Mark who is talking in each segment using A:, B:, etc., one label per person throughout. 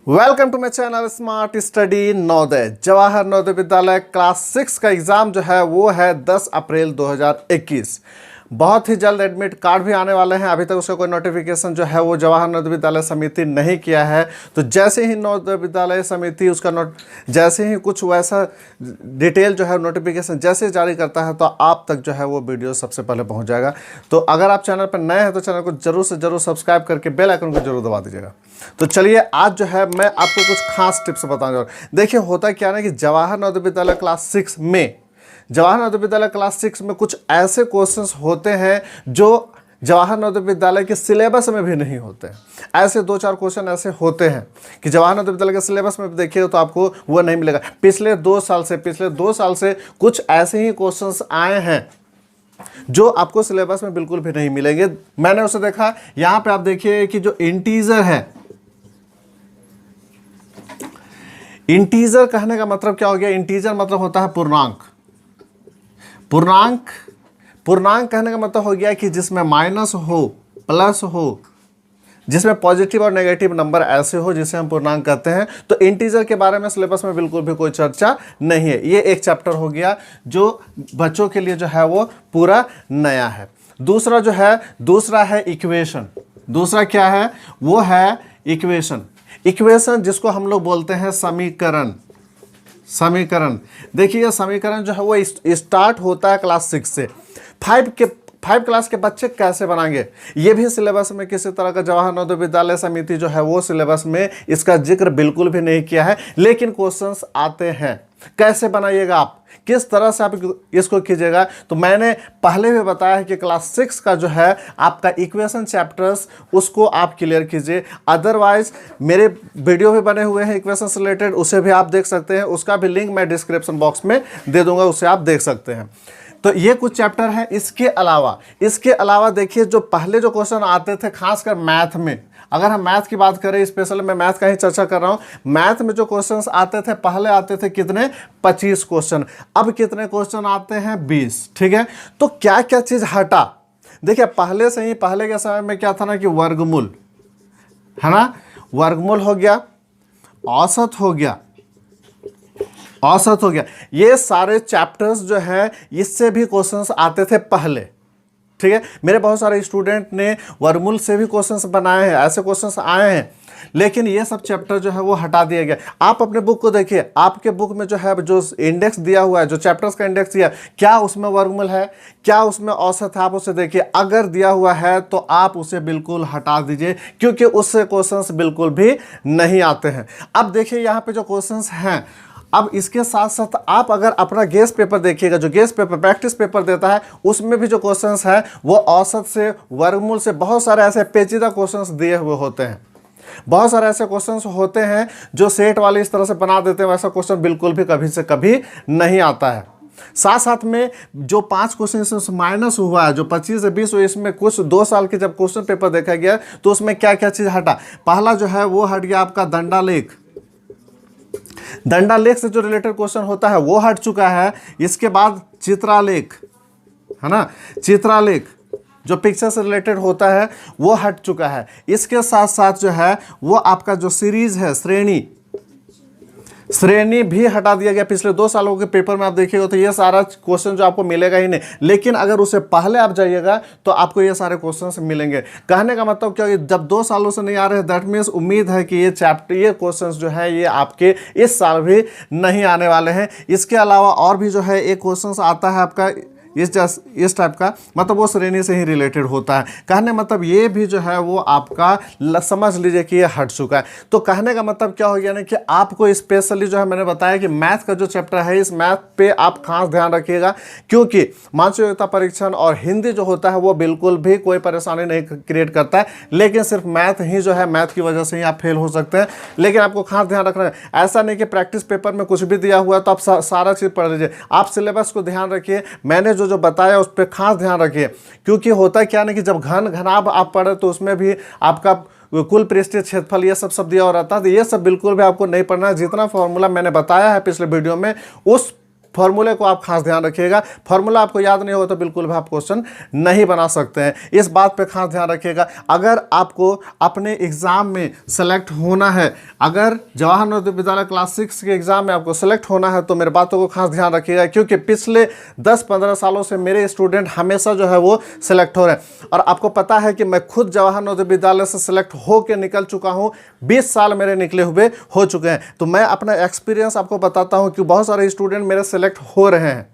A: Welcome to my channel smart study Navodaya. Jawahar Navodaya Vidyalaya class 6 का exam जो है वो है 10 अप्रैल 2021। बहुत ही जल्द एडमिट कार्ड भी आने वाले हैं। अभी तक उसका कोई नोटिफिकेशन जो है वो जवाहर नवोदय विद्यालय समिति नहीं किया है। तो जैसे ही नवोदय विद्यालय समिति उसका जैसे ही कुछ वैसा डिटेल जो है नोटिफिकेशन जैसे जारी करता है तो आप तक जो है वो वीडियो सबसे पहले पहुंच जाएगा। तो अगर आप चैनल पर नए हैं तो चैनल को जरूर से जरूर सब्सक्राइब करके बेल आइकन को जरूर दबा दीजिएगा। तो चलिए आज जो है मैं आपको कुछ खास टिप्स बताऊंगा। देखिए होता क्या है कि जवाहर नवोदय विद्यालय क्लास 6 में कुछ ऐसे क्वेश्चंस होते हैं जो जवाहर नवोदय विद्यालय के सिलेबस में भी नहीं होते हैं। ऐसे 2-4 क्वेश्चन ऐसे होते हैं कि जवाहर नवोदय विद्यालय के सिलेबस में देखिए तो आपको वो नहीं मिलेगा। पिछले 2 साल से कुछ ऐसे ही क्वेश्चंस आए हैं जो आपको सिलेबस में बिल्कुल भी नहीं मिलेंगे। मैंने उसे देखा। यहां पे आप देखिए कि जो इंटीजर है, इंटीजर कहने का मतलब क्या हो गया? इंटीजर मतलब होता है पूर्णांक। पूर्णांक कहने का मतलब हो गया कि जिसमें माइनस हो, प्लस हो, जिसमें पॉजिटिव और नेगेटिव नंबर ऐसे हो जिसे हम पूर्णांक कहते हैं। तो इंटीजर के बारे में सिलेबस में बिल्कुल भी कोई चर्चा नहीं है। ये एक चैप्टर हो गया जो बच्चों के लिए जो है वो पूरा नया है। दूसरा है इक्वेशन। दूसरा क्या है? वो है इक्वेशन जिसको हम लोग बोलते हैं समीकरण। देखिए ये समीकरण जो है वो स्टार्ट होता है क्लास 6 से। 5 क्लास के बच्चे कैसे बनाएंगे ये भी सिलेबस में किसी तरह का जवाहर नवोदय विद्यालय समिति जो है वो सिलेबस में इसका जिक्र बिल्कुल भी नहीं किया है। लेकिन क्वेश्चंस आते हैं। कैसे बनाइएगा आप, किस तरह से आप इसको कीजिएगा? तो मैंने पहले भी बताया है कि क्लास 6 का जो है आपका इक्वेशन चैप्टर्स उसको आप क्लियर कीजिए। अदरवाइज मेरे वीडियो भी बने हुए हैं इक्वेशन से रिलेटेड, उसे भी आप देख सकते हैं। उसका भी लिंक मैं डिस्क्रिप्शन बॉक्स में दे दूंगा, उसे आप देख सकते हैं। तो ये कुछ चैप्टर हैं। इसके अलावा देखिए जो पहले जो क्वेश्चन आते थे खासकर मैथ में, अगर हम मैथ की बात करें, स्पेशल मैं मैथ का ही चर्चा कर रहा हूं। मैथ में जो क्वेश्चंस आते थे पहले आते थे कितने? 25 क्वेश्चन। अब कितने क्वेश्चन आते हैं? 20। ठीक है। तो क्या क्या चीज हटा? देखिए पहले के समय में क्या था ना कि वर्गमूल है ना, वर्गमूल हो गया, औसत हो गया, ये सारे चैप्टर्स जो है इससे भी क्वेश्चंस आते थे पहले। ठीक है। मेरे बहुत सारे स्टूडेंट ने वर्गमूल से भी क्वेश्चंस बनाए हैं, ऐसे क्वेश्चंस आए हैं। लेकिन ये सब चैप्टर जो है वो हटा दिया गया। आप अपने बुक को देखिए, आपके बुक में जो है जो इंडेक्स दिया हुआ है, जो चैप्टर्स का इंडेक्स दिया, क्या उसमें वर्गमूल है, क्या उसमें औसत है? आप उसे देखिए। अगर दिया हुआ है तो आप उसे बिल्कुल हटा दीजिए, क्योंकि उससे क्वेश्चंस बिल्कुल भी नहीं आते हैं। अब देखिए यहाँ पे जो क्वेश्चंस हैं, अब इसके साथ साथ आप अगर अपना गेस पेपर देखिएगा, जो गेस पेपर प्रैक्टिस पेपर देता है, उसमें भी जो क्वेश्चंस हैं वो औसत से, वर्गमूल से, बहुत सारे ऐसे पेचीदा क्वेश्चंस दिए हुए होते हैं। बहुत सारे ऐसे क्वेश्चंस होते हैं जो सेट वाले इस तरह से बना देते हैं, वैसा क्वेश्चन बिल्कुल भी कभी से कभी नहीं आता है। साथ में जो 5 क्वेश्चन माइनस हुआ है, जो 25 से 20 हुए, इसमें कुछ 2 साल के जब क्वेश्चन पेपर देखा गया तो उसमें क्या क्या चीज हटा? पहला जो है वो हट गया आपका दंडालेख से जो रिलेटेड क्वेश्चन होता है वो हट चुका है। इसके बाद चित्रालेख है ना, चित्रालेख जो पिक्चर से रिलेटेड होता है वो हट चुका है। इसके साथ साथ जो है वो आपका जो सीरीज है, श्रेणी भी हटा दिया गया। पिछले 2 सालों के पेपर में आप देखिएगा तो ये सारा क्वेश्चन जो आपको मिलेगा ही नहीं। लेकिन अगर उससे पहले आप जाइएगा तो आपको ये सारे क्वेश्चन मिलेंगे। कहने का मतलब क्या है, जब 2 सालों से नहीं आ रहे, दैट मीन्स उम्मीद है कि ये क्वेश्चन जो है ये आपके इस साल भी नहीं आने वाले हैं। इसके अलावा और भी जो है एक क्वेश्चन आता है आपका इस टाइप का, मतलब वो श्रेणी से ही रिलेटेड होता है। कहने मतलब ये भी जो है वो आपका समझ लीजिए कि ये हट चुका है। तो कहने का मतलब क्या हो गया ना कि आपको स्पेशली जो है मैंने बताया कि मैथ का जो चैप्टर है, इस मैथ पे आप खास ध्यान रखिएगा, क्योंकि मानसिक योग्यता परीक्षण और हिंदी जो होता है वो बिल्कुल भी कोई परेशानी नहीं क्रिएट करता है। लेकिन सिर्फ मैथ ही जो है, मैथ की वजह से ही आप फेल हो सकते हैं। लेकिन आपको खास ध्यान रखना है, ऐसा नहीं कि प्रैक्टिस पेपर में कुछ भी दिया हुआ है तो आप सारा चीज़ पढ़ लीजिए। आप सिलेबस को ध्यान रखिए, मैंने जो बताया उस पर खास ध्यान रखिए। क्योंकि होता क्या ना कि जब घनाभ आप पढ़े तो उसमें भी आपका कुल पृष्ठीय क्षेत्रफल ये सब दिया हो रहता है। तो ये सब बिल्कुल भी आपको नहीं पढ़ना है। जितना फॉर्मूला मैंने बताया है पिछले वीडियो में, उस फॉर्मूले को आप खास ध्यान रखिएगा। फॉर्मूला आपको याद नहीं होगा तो बिल्कुल भी आप क्वेश्चन नहीं बना सकते हैं। इस बात पे खास ध्यान रखिएगा। अगर आपको अपने एग्जाम में सेलेक्ट होना है, अगर जवाहर नवोदय विद्यालय क्लास 6 के एग्जाम में आपको सेलेक्ट होना है तो मेरे बातों को खास ध्यान रखिएगा, क्योंकि पिछले 10-15 सालों से मेरे स्टूडेंट हमेशा जो है वो सिलेक्ट हो रहे हैं। और आपको पता है कि मैं खुद जवाहर नवोदय विद्यालय से सिलेक्ट होकर निकल चुका हूं, 20 साल मेरे निकले हुए हो चुके हैं। तो मैं अपना एक्सपीरियंस आपको बताता हूं कि बहुत सारे स्टूडेंट मेरे सेलेक्ट हो रहे हैं,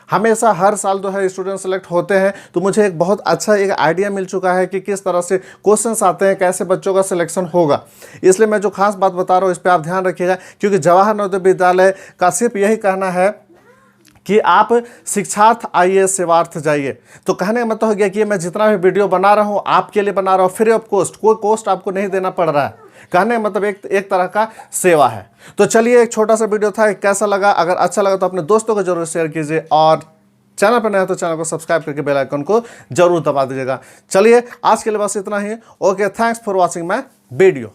A: हमेशा हर साल जो है स्टूडेंट सेलेक्ट होते हैं। तो मुझे एक बहुत अच्छा एक आइडिया मिल चुका है कि किस तरह से क्वेश्चंस आते हैं, कैसे बच्चों का सिलेक्शन होगा। इसलिए मैं जो खास बात बता रहा हूँ इस पर आप ध्यान रखिएगा, क्योंकि जवाहर नवोदय विद्यालय का सिर्फ यही कहना है कि आप शिक्षार्थ आइए सेवार्थ जाइए। तो कहने का मतलब हो गया कि मैं जितना भी वीडियो बना रहा हूँ आपके लिए बना रहा हूँ फ्री ऑफ कॉस्ट, कोई कॉस्ट आपको नहीं देना पड़ रहा है। कहने का मतलब एक तरह का सेवा है। तो चलिए, एक छोटा सा वीडियो था, कैसा लगा? अगर अच्छा लगा तो अपने दोस्तों को जरूर शेयर कीजिए, और चैनल पर नया तो चैनल को सब्सक्राइब करके बेल आइकन को जरूर दबा दीजिएगा। चलिए, आज के लिए बस इतना ही। Okay, thanks for watching my video.